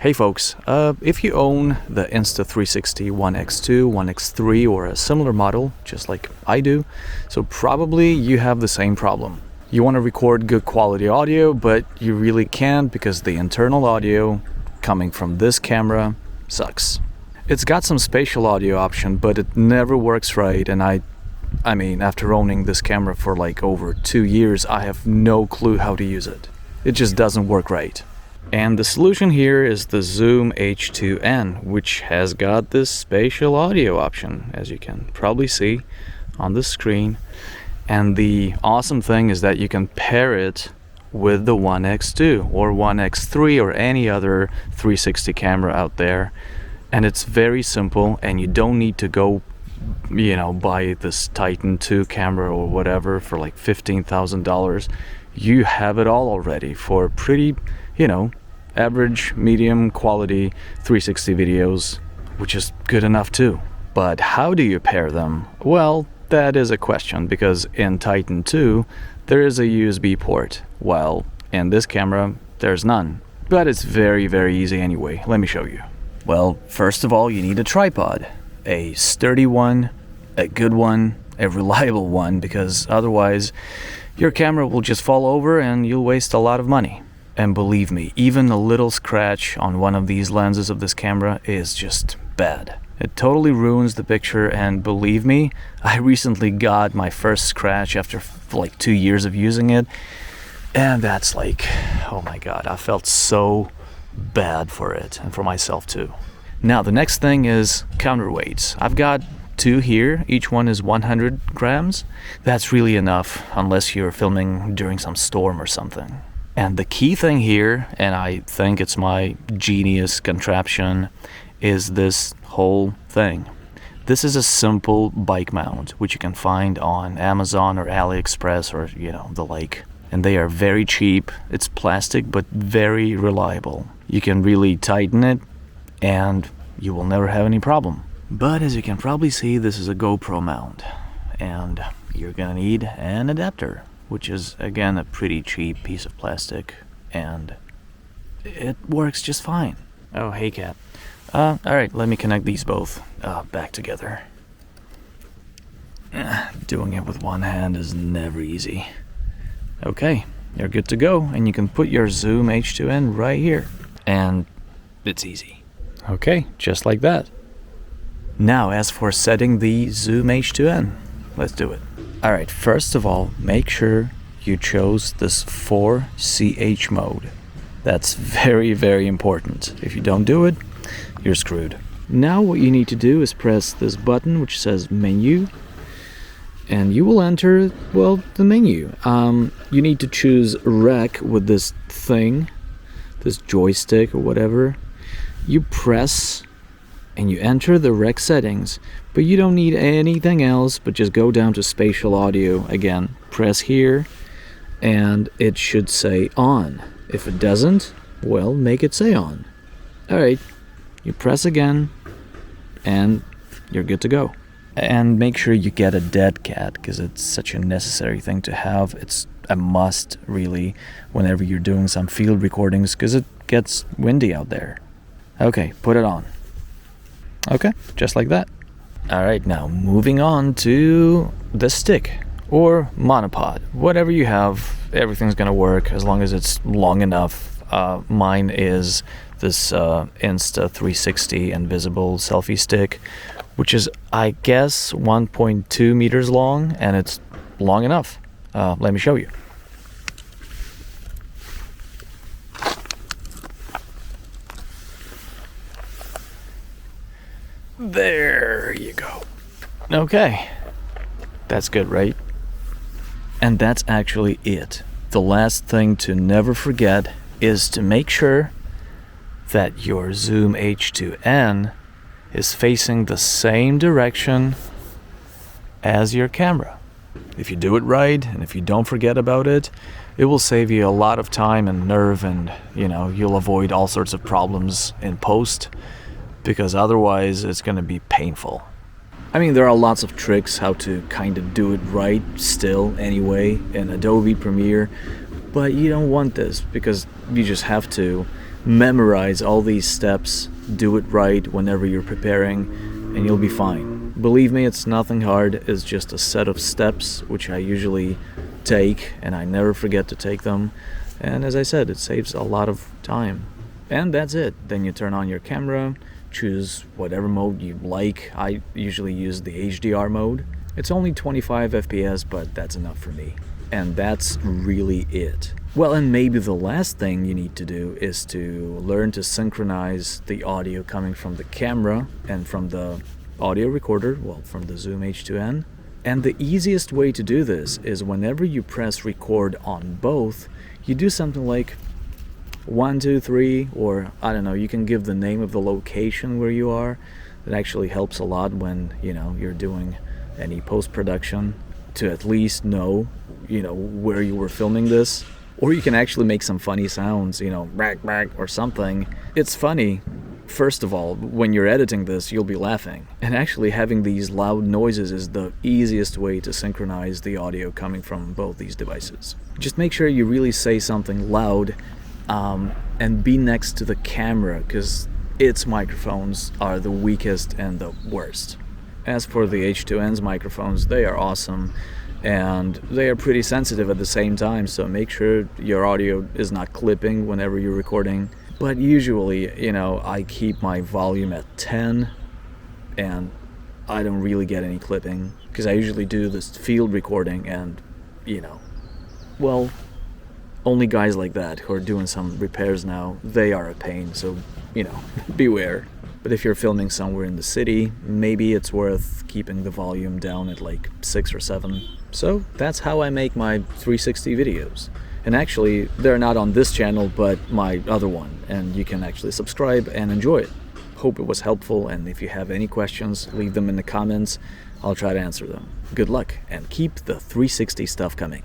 Hey folks, if you own the Insta360 1X2, 1X3 or a similar model, just like I do, so probably you have the same problem. You want to record good quality audio, but you really can't because the internal audio coming from this camera sucks. It's got some spatial audio option, but it never works right, and I mean, after owning this camera for like over 2 years, I have no clue how to use it. It just doesn't work right. And the solution here is the Zoom H2n, which has got this spatial audio option, as you can probably see on the screen. And the awesome thing is that you can pair it with the 1X2 or 1X3 or any other 360 camera out there. And it's very simple, and you don't need to go, buy this Titan 2 camera or whatever for like $15,000. You have it all already for pretty, average, medium quality 360 videos, which is good enough too. But how do you pair them? Well, that is a question, because in Titan 2 there is a USB port, while in this camera there's none. But it's very, very easy anyway. Let me show you. Well, first of all, you need a tripod. A sturdy one, a good one, a reliable one, because otherwise your camera will just fall over and you'll waste a lot of money. And believe me, even a little scratch on one of these lenses of this camera is just bad. It totally ruins the picture, and believe me, I recently got my first scratch after like 2 years of using it, and that's like, oh my god, I felt so bad for it, and for myself too. Now the next thing is counterweights. I've got 2 here, each one is 100 grams. That's really enough, unless you're filming during some storm or something. And the key thing here, and I think it's my genius contraption, is this whole thing. This is a simple bike mount, which you can find on Amazon or AliExpress or, the like. And they are very cheap. It's plastic, but very reliable. You can really tighten it, and you will never have any problem. But as you can probably see, this is a GoPro mount, and you're gonna need an adapter, which is, again, a pretty cheap piece of plastic, and it works just fine. Oh, hey cat. Alright, let me connect these both back together. Doing it with one hand is never easy. Okay, you're good to go, and you can put your Zoom H2n right here. And it's easy. Okay, just like that. Now, as for setting the Zoom H2n, let's do it. Alright, first of all, make sure you chose this 4CH mode. That's very, very important. If you don't do it, you're screwed. Now what you need to do is press this button which says menu, and you will enter, the menu. You need to choose rec with this thing, this joystick or whatever. You press and you enter the rec settings, but you don't need anything else, but just go down to spatial audio again. Press here and it should say on. If it doesn't, make it say on. Alright, you press again and you're good to go. And make sure you get a dead cat, because it's such a necessary thing to have. It's a must, really, whenever you're doing some field recordings, because it gets windy out there. Okay, put it on. Okay, just like that. Alright, now moving on to the stick or monopod. Whatever you have, everything's gonna work as long as it's long enough. Mine is this Insta360 invisible selfie stick, which is, I guess, 1.2 meters long, and it's long enough. Let me show you. There you go. Okay, that's good, right? And that's actually it. The last thing to never forget is to make sure that your Zoom H2n is facing the same direction as your camera. If you do it right, and if you don't forget about it, it will save you a lot of time and nerve, and you'll avoid all sorts of problems in post, because otherwise it's going to be painful. I mean, there are lots of tricks how to kind of do it right still anyway in Adobe Premiere, but you don't want this, because you just have to Memorize all these steps, do it right whenever you're preparing, and you'll be fine. Believe me, it's nothing hard, it's just a set of steps which I usually take, and I never forget to take them. And as I said, it saves a lot of time. And that's it. Then you turn on your camera, choose whatever mode you like. I usually use the HDR mode. It's only 25 FPS, but that's enough for me. And that's really it. Well, and maybe the last thing you need to do is to learn to synchronize the audio coming from the camera and from the audio recorder, well, from the Zoom H2n. And the easiest way to do this is whenever you press record on both, you do something like 1, 2, 3, or I don't know, you can give the name of the location where you are. That actually helps a lot when, you're doing any post-production, to at least know, where you were filming this. Or you can actually make some funny sounds, rack, rack, or something. It's funny. First of all, when you're editing this, you'll be laughing. And actually having these loud noises is the easiest way to synchronize the audio coming from both these devices. Just make sure you really say something loud and be next to the camera, because its microphones are the weakest and the worst. As for the H2n's microphones, they are awesome and they are pretty sensitive at the same time, so make sure your audio is not clipping whenever you're recording. But usually, I keep my volume at 10 and I don't really get any clipping because I usually do this field recording and, well, only guys like that who are doing some repairs now, they are a pain, so, beware. But if you're filming somewhere in the city, maybe it's worth keeping the volume down at like 6 or 7. So that's how I make my 360 videos. And actually, they're not on this channel, but my other one. And you can actually subscribe and enjoy it. Hope it was helpful, and if you have any questions, leave them in the comments. I'll try to answer them. Good luck, and keep the 360 stuff coming.